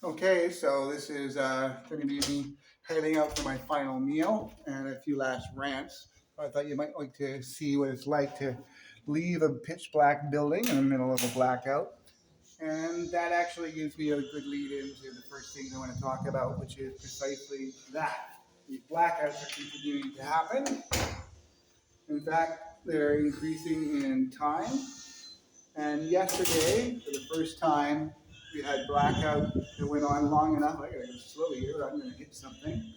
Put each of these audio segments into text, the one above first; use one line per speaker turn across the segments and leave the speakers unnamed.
Okay, so this is going to be me heading out for my final meal and a few last rants. I thought you might like to see what it's like to leave a pitch black building in the middle of a blackout. And that actually gives me a good lead into the first thing I want to talk about, which is precisely that. These blackouts are continuing to happen. In fact, they're increasing in time. And yesterday, for the first time, we had blackout that went on long enough. I gotta go slowly here, I'm gonna hit something.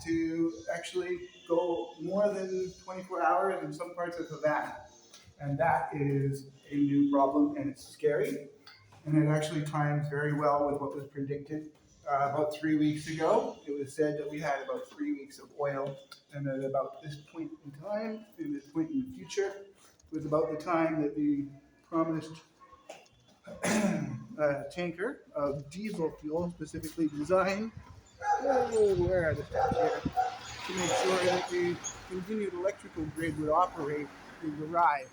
To actually go more than 24 hours in some parts of Havana. And that is a new problem, and it's scary. And it actually times very well with what was predicted about 3 weeks ago. It was said that we had about 3 weeks of oil, and at about this point in time, in this point in the future, was about the time that the promised tanker of diesel fuel, specifically designed where are the steps here, to make sure that the continued electrical grid would operate, would arrive.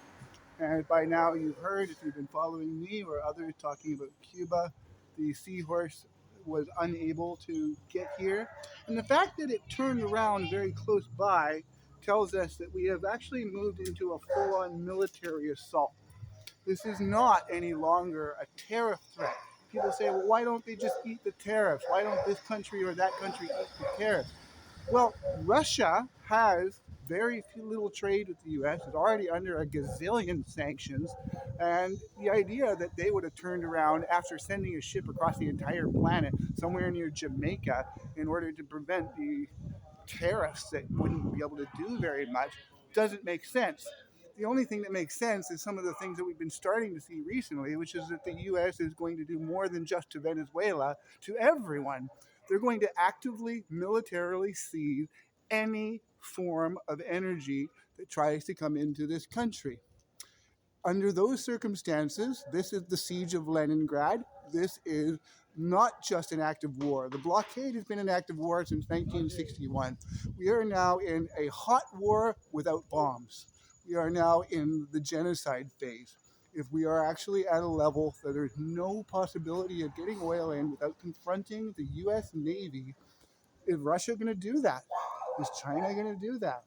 And by now, you've heard, if you've been following me or others talking about Cuba, the Seahorse was unable to get here. And the fact that it turned around very close by tells us that we have actually moved into a full on military assault. This is not any longer a tariff threat. People say, well, why don't they just eat the tariffs? Why don't this country or that country eat the tariffs? Well, Russia has very few little trade with the U.S. It's already under a gazillion sanctions, and the idea that they would have turned around after sending a ship across the entire planet somewhere near Jamaica in order to prevent the tariffs that wouldn't be able to do very much doesn't make sense. The only thing that makes sense is some of the things that we've been starting to see recently, which is that the U.S. is going to do more than just to Venezuela, to everyone. They're going to actively, militarily seize any form of energy that tries to come into this country. Under those circumstances, this is the siege of Leningrad. This is not just an act of war. The blockade has been an act of war since 1961. We are now in a hot war without bombs. We are now in the genocide phase. If we are actually at a level that there's no possibility of getting oil in without confronting the U.S. Navy, is Russia going to do that? Is China going to do that?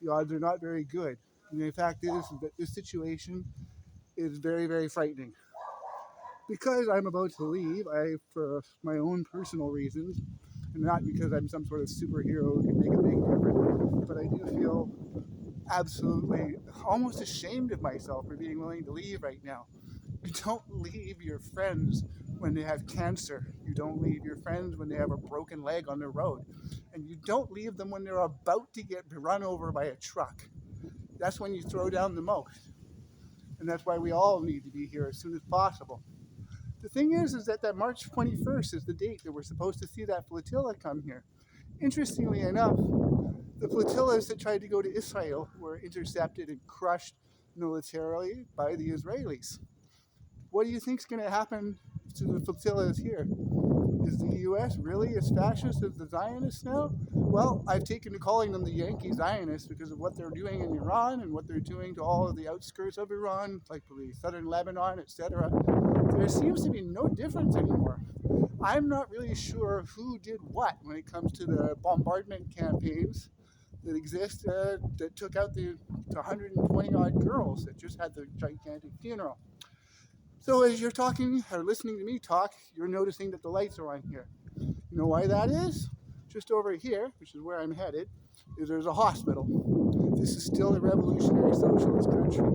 The odds are not very good. And the fact is that this situation is very, very frightening. Because I'm about to leave, for my own personal reasons, and not because I'm some sort of superhero who can make a big difference, but I do feel absolutely almost ashamed of myself for being willing to leave right now. You don't leave your friends when they have cancer. You don't leave your friends when they have a broken leg on the road. And you don't leave them when they're about to get run over by a truck. That's when you throw down the most. And that's why we all need to be here as soon as possible. The thing is that March 21st is the date that we're supposed to see that flotilla come here. Interestingly enough, the flotillas that tried to go to Israel were intercepted and crushed militarily by the Israelis. What do you think is going to happen to the flotillas here? Is the U.S. really as fascist as the Zionists now? Well, I've taken to calling them the Yankee Zionists because of what they're doing in Iran and what they're doing to all of the outskirts of Iran, like the southern Lebanon, etc. There seems to be no difference anymore. I'm not really sure who did what when it comes to the bombardment campaigns that exist that took out the 120 odd girls that just had the gigantic funeral. So as you're talking or listening to me talk, you're noticing that the lights are on here. You know why that is? Just over here, which is where I'm headed, is there's a hospital. This is still a revolutionary socialist country.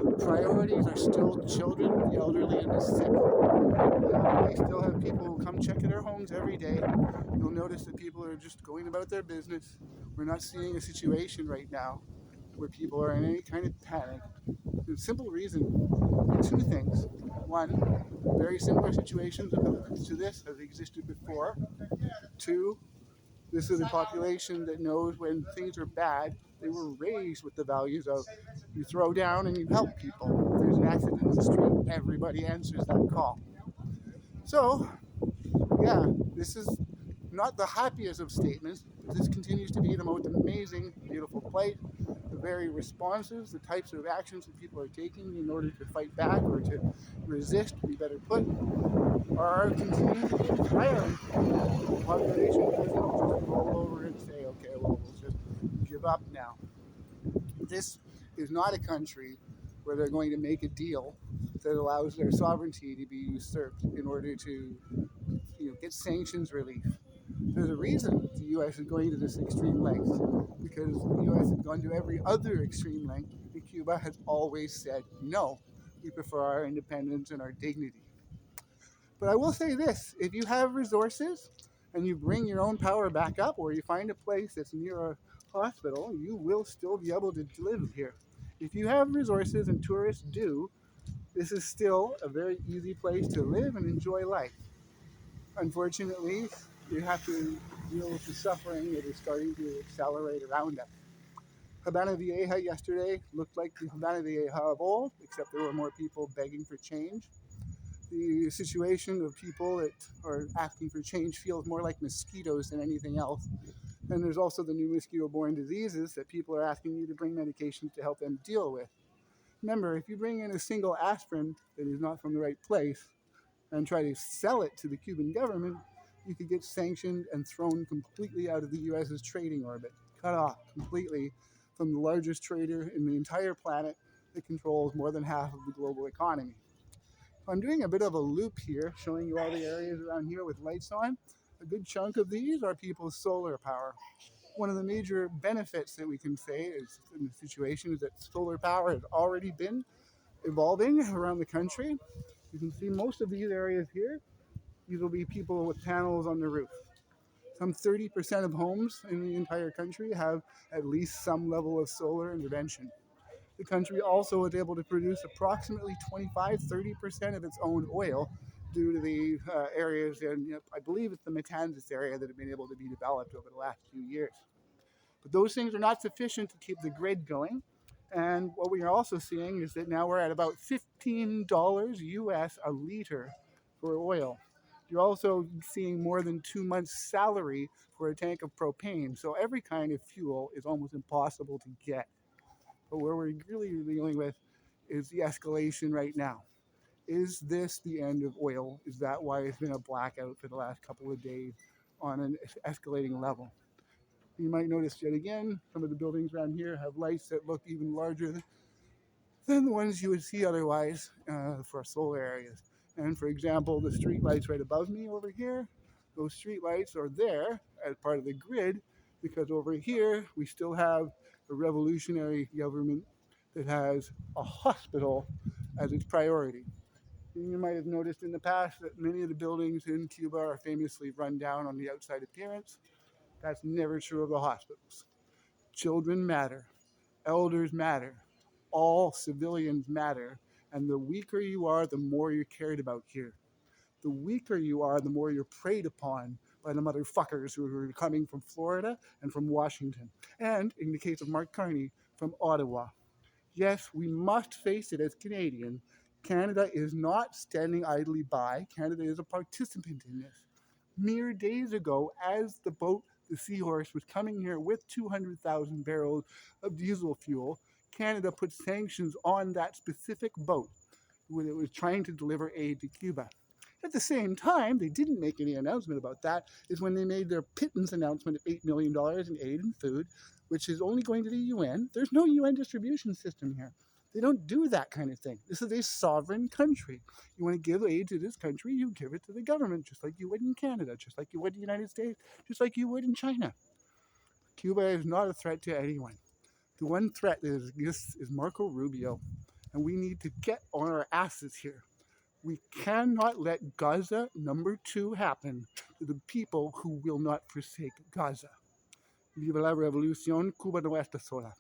The priorities are still children, the elderly, and the sick. We still have people who come check in our homes every day. You'll notice that people are just going about their business. We're not seeing a situation right now where people are in any kind of panic. The simple reason, two things. One, very similar situations to this have existed before. Two, this is a population that knows when things are bad, they were raised with the values of you throw down and you help people. If there's an accident in the street, everybody answers that call. So, yeah, this is not the happiest of statements, but this continues to be the most amazing, beautiful place. The very responses, the types of actions that people are taking in order to fight back or to resist, be better put, are continuing to get violent. The population doesn't just roll over and say, okay, well, we'll just give up now. This is not a country where they're going to make a deal that allows their sovereignty to be usurped in order to get sanctions relief. There's a reason the U.S. is going to this extreme length, because the U.S. has gone to every other extreme length, and Cuba has always said no. We prefer our independence and our dignity. But I will say this, if you have resources and you bring your own power back up, or you find a place that's near a hospital, you will still be able to live here. If you have resources, and tourists do, this is still a very easy place to live and enjoy life. Unfortunately, you have to deal with the suffering that is starting to accelerate around us. Habana Vieja yesterday looked like the Habana Vieja of old, except there were more people begging for change. The situation of people that are asking for change feels more like mosquitoes than anything else. And there's also the new mosquito-borne diseases that people are asking you to bring medications to help them deal with. Remember, if you bring in a single aspirin that is not from the right place and try to sell it to the Cuban government, you could get sanctioned and thrown completely out of the US's trading orbit, cut off completely from the largest trader in the entire planet that controls more than half of the global economy. So I'm doing a bit of a loop here, showing you all the areas around here with lights on. A good chunk of these are people's solar power. One of the major benefits that we can say is in the situation is that solar power has already been evolving around the country. You can see most of these areas here. These will be people with panels on the roof. Some 30% of homes in the entire country have at least some level of solar intervention. The country also was able to produce approximately 25–30% of its own oil due to the areas in, I believe it's the Matanzas area that have been able to be developed over the last few years. But those things are not sufficient to keep the grid going. And what we are also seeing is that now we're at about $15 US a liter for oil. You're also seeing more than 2 months' salary for a tank of propane. So every kind of fuel is almost impossible to get. But where we're really dealing with is the escalation right now. Is this the end of oil? Is that why it's been a blackout for the last couple of days on an escalating level? You might notice yet again, some of the buildings around here have lights that look even larger than the ones you would see otherwise for solar areas. And for example, the street lights right above me over here, those street lights are there as part of the grid because over here we still have a revolutionary government that has a hospital as its priority. And you might have noticed in the past that many of the buildings in Cuba are famously run down on the outside appearance. That's never true of the hospitals. Children matter. Elders matter. All civilians matter. And the weaker you are, the more you're cared about here. The weaker you are, the more you're preyed upon by the motherfuckers who are coming from Florida and from Washington. And, in the case of Mark Carney, from Ottawa. Yes, we must face it as Canadians. Canada is not standing idly by. Canada is a participant in this. Mere days ago, as the boat, the Seahorse, was coming here with 200,000 barrels of diesel fuel, Canada put sanctions on that specific boat when it was trying to deliver aid to Cuba. At the same time, they didn't make any announcement about that, is when they made their pittance announcement of $8 million in aid and food, which is only going to the UN. There's no UN distribution system here. They don't do that kind of thing. This is a sovereign country. You want to give aid to this country, you give it to the government, just like you would in Canada, just like you would in the United States, just like you would in China. Cuba is not a threat to anyone. The one threat that exists is Marco Rubio, and we need to get on our asses here. We cannot let Gaza #2 happen to the people who will not forsake Gaza. Viva la revolución, Cuba no está sola.